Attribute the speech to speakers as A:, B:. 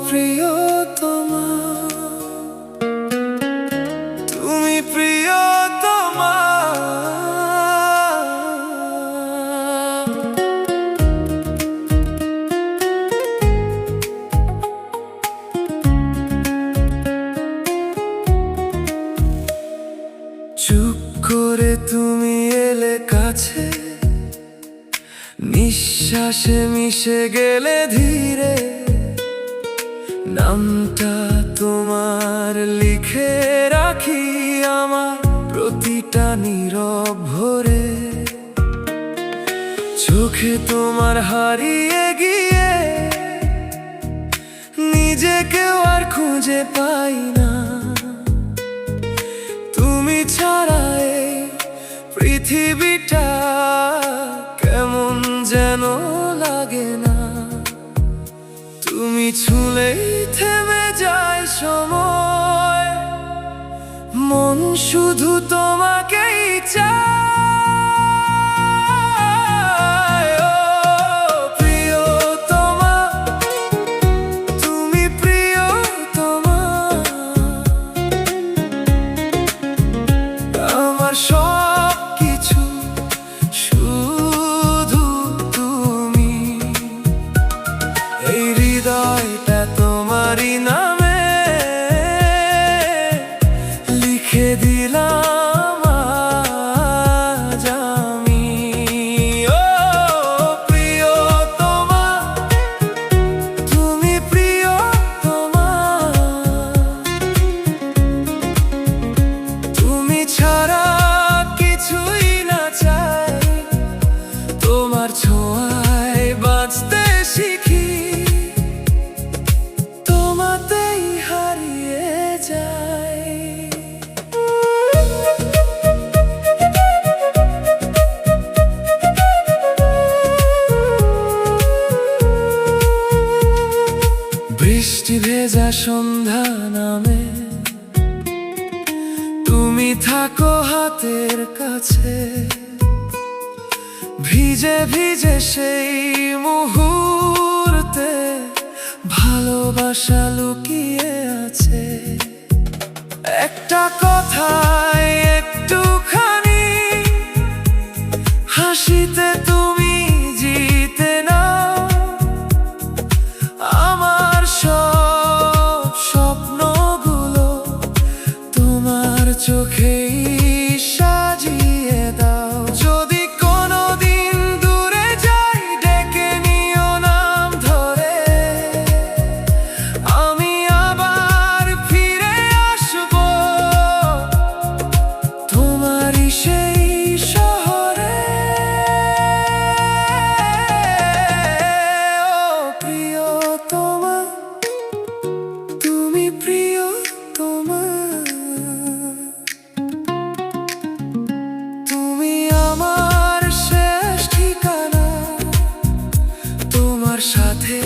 A: প্রিয়তমা, তুমি প্রিয়তমা। চুপ করে তুমি এলে কাছে, নিঃশ্বাসে মিশে গেলে ধীরে। নামটা তোমার লিখে রাখি আমার প্রতিটা নীরব ভোরে। চোখে তোমার হারিয়ে গিয়ে নিজেকেও আর খুঁজে পাই না। তুমি ছাড়া এই পৃথিবীটা কেমন যেন লাগে না। তুমি ছুঁলেই থেমে যায় সময়, মন শুধু তোমাকেই চায়। ও প্রিয়তমা, তুমি প্রিয়তমা। আমার সব কিছু শুধু তুমি। এই হৃদয়টা তোমারই নামে লিখে দিলাম আজ আমি। ও প্রিয়তমা, তুমি প্রিয়তমা। তুমি ছাড়া কিছুই না চাই, তোমার ছোঁয়ায় বাঁচতে শিখি, তোমাতেই হারিয়ে যাই। বৃষ্টি ভেজা সন্ধ্যা নামে, তুমি থাকো হাতের কাছে। ভিজে ভিজে সেই মুহূর্তে ভালোবাসা লুকিয়ে আছে। একটা কথায় একটুখানি হাসিতে তুমি জিতে নাও আমার সব স্বপ্নগুলো। তোমার চোখেই সাজিয়ে দাও। যদি কোনোদিন দূরে যাই, ডেকে নিও নাম ধরে। আমি আবার ফিরে আসবো তোমারই সেই শহরে। ও প্রিয়তমা, তুমি প্রিয়তমা। তুমি আমার শেষ ঠিকানা, তোমার সাথে